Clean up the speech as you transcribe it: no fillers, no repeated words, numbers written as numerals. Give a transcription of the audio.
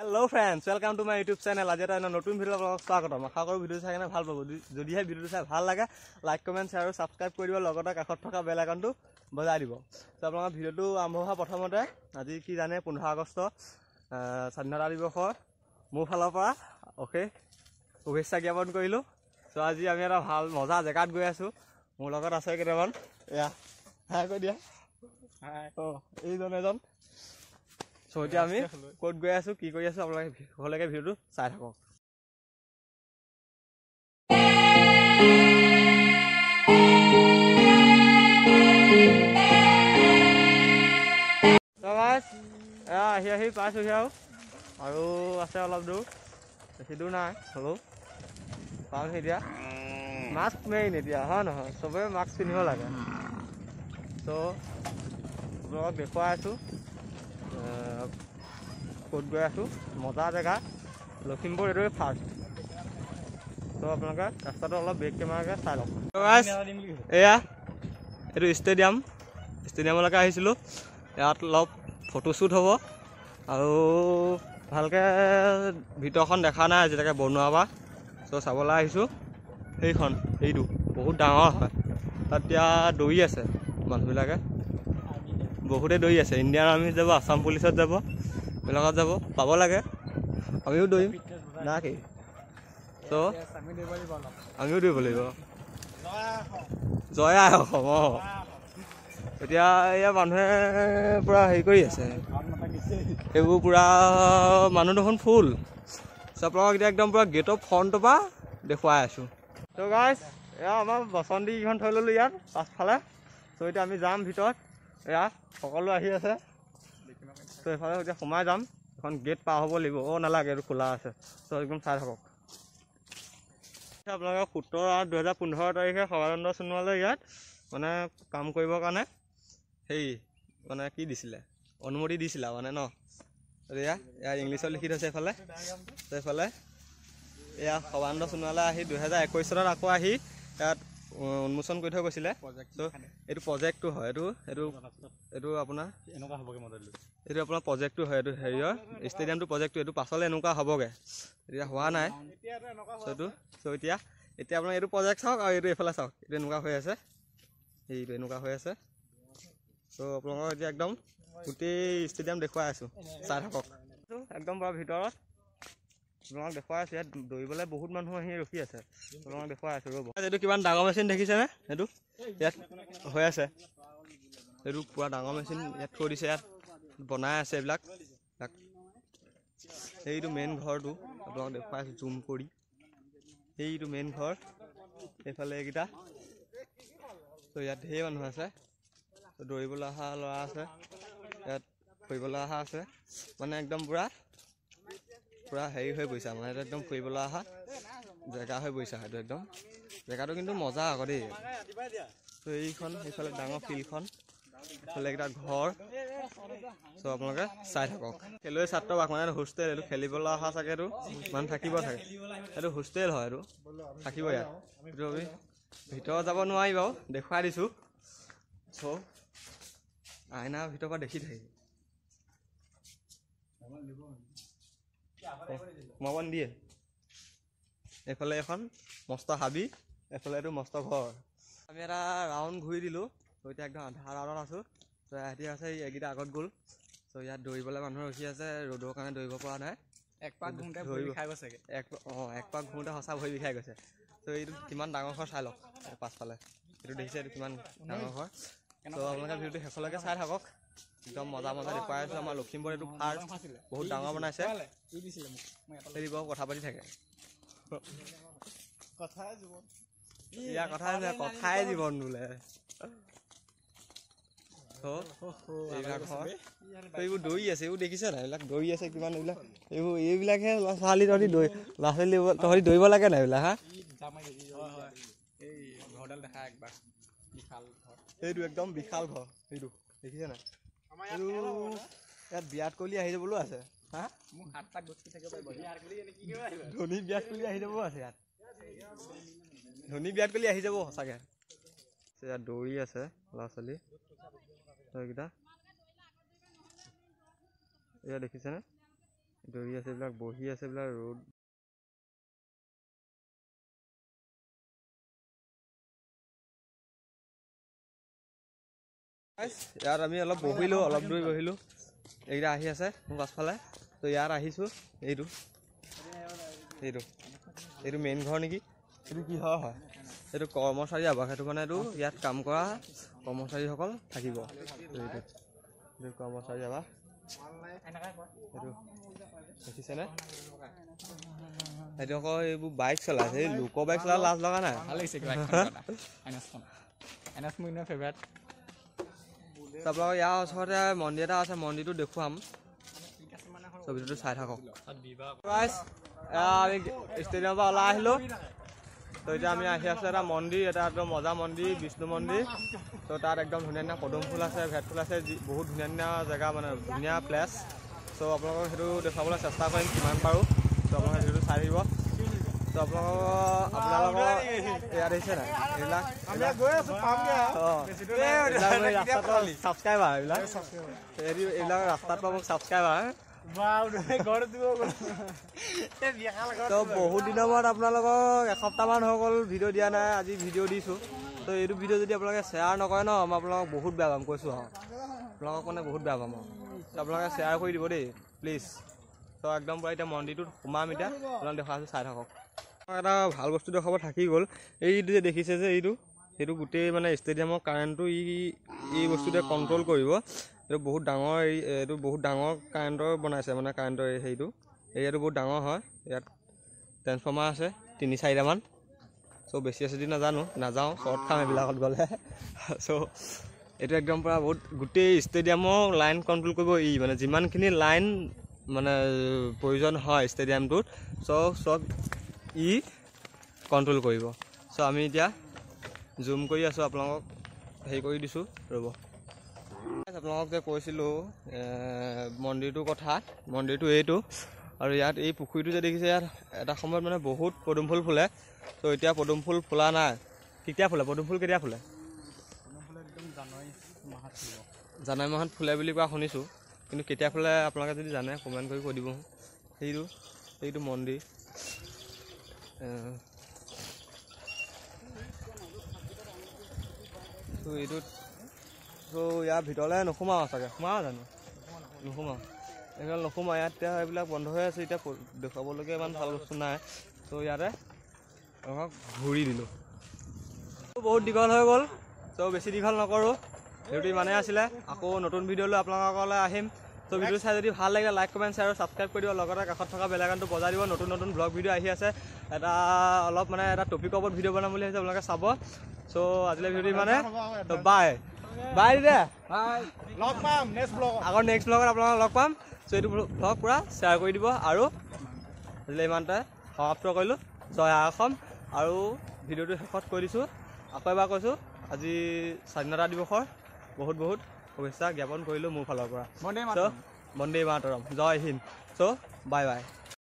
Hello friends, welcome to my YouTube channel. আজি এটা নতুন ভিডিও আপোনালোকক স্বাগতম। আশা কৰো ভিডিও চাই কিনে ভাল পাব। যদিহে ভিডিওটো চাই ভাল লাগে লাইক কমেন্ট শ্বেয়াৰ আৰু সাবস্ক্ৰাইব কৰি দিব লগতে কাষত থকা বেল আইকনটো বজাই দিব। তো আপোনালোকৰ ভিডিওটো আৰম্ভ হোৱা প্ৰথমতে আজি কি জানে 15 আগষ্ট স্বাধীনতা দিৱসৰ মোৰ ফালৰ পৰা শুভেচ্ছা জ্ঞাপন কৰিলো। তো আজি আমি এটা ভাল মজা জেগাত গৈ আছো। মোৰ লগত আছে কেইটামান এয়া হাই কৈ দিয়া হাই এইজন এজন So এতিয়া আমি কোড গৈ আছো কি কৰি আছো আপোনালোকে হলেকে ভিডিওটো চাই থাকক। So guys আহি পাইছো হিয়াও আৰু আছে অলপ দূৰ বেছি দূৰ নাই হলো পাম এতিয়া মাস্ক মেইন এতিয়া হয় নহয় সবে মাস্ক পিন্ধিব লাগে। তো আপোনালোকক দেখুৱাই আছো ক'ত গৈ আছো মজা জেগা লখিমপুৰ এইটোৱে ফাৰ্ষ্ট। তো আপোনালোকে ৰাস্তাটো অলপ বেক কেমেৰাকে চাই লওক। এয়া এইটো ষ্টেডিয়ামলৈকে আহিছিলোঁ। ইয়াত অলপ ফটোশ্বুট হ'ব আৰু ভালকৈ ভিতৰখন দেখা নাই আজিলৈকে বনোৱা বা তো চাবলৈ আহিছোঁ। এইটো বহুত ডাঙৰ হয়। তাত এতিয়া দৌৰি আছে মানুহবিলাকে বহুতে দৌৰি আছে। ইণ্ডিয়ান আৰ্মিত যাব আছাম পুলিচত যাব বিলাকত যাব পাব লাগে আমিও দৌৰিম না কি তো আমিও দৌৰিব লাগিব। জয় আই অসম এতিয়া এয়া মানুহে পূৰা হেৰি কৰি আছে এইবোৰ পূৰা মানুহ দেখোন ফুল চব আপোনালোকক এতিয়া একদম পূৰা গেটৰ ফ্ৰণ্টৰ পৰা দেখুৱাই আছোঁ। তো গাইজ এয়া আমাৰ বসন্তীকেইখন থৈ ল'লোঁ ইয়াত পাছফালে। তো এতিয়া আমি যাম ভিতৰত এয়া সকলো আহি আছে। তো এইফালে এতিয়া সোমাই যাম এখন গেট পাৰ হ'ব লাগিব। নালাগে এইটো খোলা আছে। তো একদম চাই থাকক। আপোনালোকক 17/8/2015 তাৰিখে সৰ্বানন্দ সোণোৱালে ইয়াত মানে কাম কৰিবৰ কাৰণে মানে কি দিছিলে অনুমতি দিছিলে মানে ন এয়া ইংলিছত লিখি থৈছে এইফালে। তো এইফালে এয়া সৰ্বানন্দ সোণোৱালে আহি 2021 চনত আকৌ আহি ইয়াত উন্মোচন কৰি থৈ গৈছিলে। তো এইটো প্ৰজেক্টটো হয় এইটো আপোনাৰ এনেকুৱা হ'বগৈ মডেলটো। এইটো আপোনাৰ প্ৰজেক্টটো হয়। এইটো হেৰিয়ৰ ষ্টেডিয়ামটো প্ৰজেক্টটো এইটো পাছলৈ এনেকুৱা হ'বগৈ এতিয়া হোৱা নাই। এতিয়া আপোনাৰ এইটো প্ৰজেক্ট চাওক আৰু এইটো এইফালে চাওক এইটো এনেকুৱা হৈ আছে এইটো এনেকুৱা হৈ আছে। তো আপোনালোকক এতিয়া একদম গোটেই ষ্টেডিয়াম দেখুৱাই আছোঁ চাই থাকক। একদম পৰা ভিতৰত আপোনালোকক দেখুৱাই আছোঁ। ইয়াত দৌৰিবলৈ বহুত মানুহ আহি ৰখি আছে। আপোনালোকক দেখুৱাই আছোঁ ৰ'ব। এইটো কিমান ডাঙৰ মেচিন দেখিছেনে এইটো ইয়াত হৈ আছে। এইটো পুৰা ডাঙৰ মেচিন ইয়াত থৈ দিছে ইয়াত বনাই আছে এইবিলাক। এইটো মেইন ঘৰটো আপোনালোকক দেখুৱাই আছোঁ জুম কৰি। এইটো মেইন ঘৰ এইফালে এইকেইটা। তো ইয়াত ঢেৰ মানুহ আছে দৌৰিবলৈ অহা ল'ৰা আছে ইয়াত ফুৰিবলৈ অহা আছে মানে একদম পূৰা হেৰি হৈ পৰিছে মানে এইটো একদম ফুৰিবলৈ অহা জেগা হৈ পৰিছে। সেইটো একদম জেগাটো কিন্তু মজা আকৌ দেই। তো এইফালে ডাঙৰ ফিল্ডখন এইফালে এইকেইটা ঘৰ তো আপোনালোকে চাই থাকক। খেলুৱৈ ছাত্ৰ বাস মানে হোষ্টেল এইটো খেলিবলৈ অহা চাগে এইটো মানুহ থাকিব চাগে। এইটো হোষ্টেল হয় এইটো থাকিব ইয়াত। এইটো আমি ভিতৰত যাব নোৱাৰি বাৰু দেখুৱাই দিছোঁ। চ' আইনাৰ ভিতৰৰ পৰা দেখি থাকিব সোমাব নিদিয়ে। এইফালে এখন মস্ত হাবি এইফালে এইটো মস্ত ঘৰ। আমি এটা ৰাউণ্ড ঘূৰি দিলোঁ। তো এতিয়া একদম আধা ৰাউণ্ডত আছোঁ। তো এহেঁতি আছে এইকেইটা আগত গ'ল। তো ইয়াত দৌৰিবলৈ মানুহ ৰখি আছে ৰ'দৰ কাৰণে দৌৰিব পৰা নাই। এক পাক ঘূৰোঁতে ভৰি বিষাই গৈছে। এক পাক ঘূৰোঁতে সঁচা ভৰি বিষাই গৈছে। তো এইটো কিমান ডাঙৰ ঘৰ চাই লওক পাছফালে এইটো দেখিছে এইটো কিমান ডাঙৰ ঘৰ। তো আপোনালোকে ভিডিঅ'টো শেষলৈকে চাই থাকক একদম মজা দেখুৱাই আছোঁ। আমাৰ লখিমপুৰ এইটো ফাৰ্ষ্ট বহুত ডাঙৰ বনাইছে। এইবোৰ কথা পাতি থাকে কথাই জীৱন বোলে। এইবোৰ দৌৰি আছে এইবোৰ দেখিছে নাই এইবিলাক দৌৰি আছে কিমান এইবিলাকহে ল'ৰা ছোৱালী তহঁতি দৌৰিব লাগে নাই এইবিলাক হা। এইটো একদম বিশাল ঘৰ এইটো দেখিছে নাই। এইটো ইয়াত বিৰাট কোহলি আহি যাবলৈও আছে হা। ধোনী বিৰাট কোহলি আহি যাবও আছে ইয়াত। ধোনী বিৰাট কোহলি আহি যাব সঁচাকৈ। ইয়াত দৌৰি আছে ল'ৰা ছোৱালী এইকেইটা এয়া দেখিছেনে দৌৰি আছে, এইবিলাক বহি আছে, এইবিলাক ৰ'দ। ইয়াত আমি অলপ বহিলোঁ, অলপ দূৰ বহিলোঁ। এইকেইটা আহি আছে মোৰ পাছফালে। তো ইয়াত আহিছোঁ। এইটো মেইন ঘৰ নেকি? এইটো কি হয়? এইটো কৰ্মচাৰী আৱাস। সেইটো মানে এইটো ইয়াত কাম কৰা কৰ্মচাৰীসকল থাকিব। এইটো কৰ্মচাৰী আৱাস। এইটো দেখিছেনে? সেইটো আকৌ এইবোৰ বাইক চলাইছে, এই লোকৰ বাইক চলাই লাজ লগা নাই? ভাল লাগিছে ফেভাৰেট। আপোনালোকৰ ইয়াৰ ওচৰতে মন্দিৰ এটা আছে, মন্দিৰটো দেখুৱাম। ছবিটো চাই থাকক। আমি ষ্টেডিয়ামৰ পৰা ওলাই আহিলোঁ। তো এতিয়া আমি আহি আছোঁ এটা মন্দিৰ, এটা একদম মজা মন্দিৰ, বিষ্ণু মন্দিৰ। তো তাত একদম ধুনীয়া ধুনীয়া পদুম ফুল আছে, ভেট ফুল আছে, বহুত ধুনীয়া ধুনীয়া জেগা, মানে ধুনীয়া প্লেচ। চ' আপোনালোকক সেইটো দেখুৱাবলৈ চেষ্টা কৰিম যিমান পাৰোঁ। ত' আপোনালোকে সেইটো চাই থাকিব। তো আপোনালোকৰ ইয়াত আহিছে নাই? এইবিলাক ছাবস্ক্ৰাইবাৰ, এইবিলাক ৰাস্তাত পাব ছাবস্ক্ৰাইবাৰ। তো বহুত দিনৰ মূৰত আপোনালোকক এসপ্তাহমান হৈ গ'ল ভিডিঅ' দিয়া নাই, আজি ভিডিঅ' দিছোঁ। তো এইটো ভিডিঅ' যদি আপোনালোকে শ্বেয়াৰ নকৰে ন, মই আপোনালোকক বহুত বেয়া পাম, কৈছোঁ আৰু আপোনালোকক মানে বহুত বেয়া পাম আৰু। তো আপোনালোকে শ্বেয়াৰ কৰি দিব দেই প্লিজ। তো একদম পূৰা এতিয়া মন্দিৰটোত সোমাম, এতিয়া আপোনালোকে দেখাইছোঁ, চাই থাকক। এটা ভাল বস্তু দেখাব থাকি গ'ল। এইটো যে দেখিছে যে সেইটো গোটেই মানে ষ্টেডিয়ামৰ কাৰেণ্টটো এই বস্তুটোৱে কণ্ট্ৰল কৰিব। এইটো বহুত ডাঙৰ, এইটো বহুত ডাঙৰ কাৰেণ্টৰ বনাইছে, মানে কাৰেণ্টৰ হেৰিটো এৰিয়াটো বহুত ডাঙৰ হয়। ইয়াত ট্ৰেন্সফৰ্মাৰ আছে 3-4টামান। চ' বেছি আছে যদি নাযাওঁ, শ্বৰ্ট খাম এইবিলাকত গ'লে। চ' এইটো একদম পূৰা বহুত গোটেই ষ্টেডিয়ামৰ লাইন কণ্ট্ৰল কৰিব মানে যিমানখিনি লাইন মানে প্ৰয়োজন হয় ষ্টেডিয়ামটোত, চব কণ্ট্ৰল কৰিব। চ' আমি এতিয়া জুম কৰি আছোঁ, আপোনালোকক হেৰি কৰি দিছোঁ, ৰ'ব। আপোনালোকক যে কৈছিলোঁ মন্দিৰটোৰ কথা, মন্দিৰটো এইটো। আৰু ইয়াত এই পুখুৰীটো যে দেখিছে, ইয়াত এটা সময়ত মানে বহুত পদুম ফুল ফুলে। ত' এতিয়া পদুম ফুল ফুলা নাই। কেতিয়া ফুলে পদুম ফুল? কেতিয়া ফুলে? জানুৱাৰী মাহত ফুলে বুলি কোৱা শুনিছোঁ, কিন্তু কেতিয়া ফুলে আপোনালোকে যদি জানে কমেণ্ট কৰি কৈ দিব। সেইটো মন্দিৰ। তো এইটোত ইয়াৰ ভিতৰলৈ নোসোমাওঁ চাগে, সোমাওঁ জানো? নোসোমাওঁ, এইবিলাক নোসোমাওঁ। ইয়াত এতিয়া এইবিলাক বন্ধ হৈ আছে, এতিয়া দেখুৱাবলগীয়া ইমান ভাল বস্তু নাই। তো ইয়াতে আপোনাক ঘূৰি দিলোঁ। বহুত দীঘল হৈ গ'ল, তো বেছি দীঘল নকৰোঁ। ভিডিঅ'টো ইমানেই আছিলে। আকৌ নতুন ভিডিঅ' লৈ আপোনালোকলৈ আহিম। তো ভিডিঅ' চাই যদি ভাল লাগে লাইক, কমেণ্ট, শ্বেয়াৰ আৰু ছাবস্ক্ৰাইব কৰি দিব। লগতে কাষত থকা বেল আইকনটো বজাই দিব। নতুন নতুন ব্লগ ভিডিঅ' আহি আছে। অলপ মানে এটা টপিকৰ ওপৰত ভিডিঅ' বনাম বুলি ভাবিছে, আপোনালোকে চাব। চ' আজিলৈ ভিডিঅ'টো ইমানে। তো বাই দে, লগ পাম নেক্সট ব্লগত। আকৌ নেক্সট ব্লগত আপোনালোকক লগ পাম। চ' এইটো ব্লগ পূৰা শ্বেয়াৰ কৰি দিব। আৰু আজিলৈ ইমানতে সমাপ্ত কৰিলোঁ। জয় অসম। আৰু ভিডিঅ'টো শেষত কৈ দিছোঁ, আকৌ এবাৰ কৈছোঁ, আজি স্বাধীনতা দিৱসৰ বহুত বহুত শুভেচ্ছা জ্ঞাপন কৰিলোঁ মোৰ ফালৰ পৰা। চ' বন্দে মাতৰম, জয় হিন্দ। চ' বাই বাই।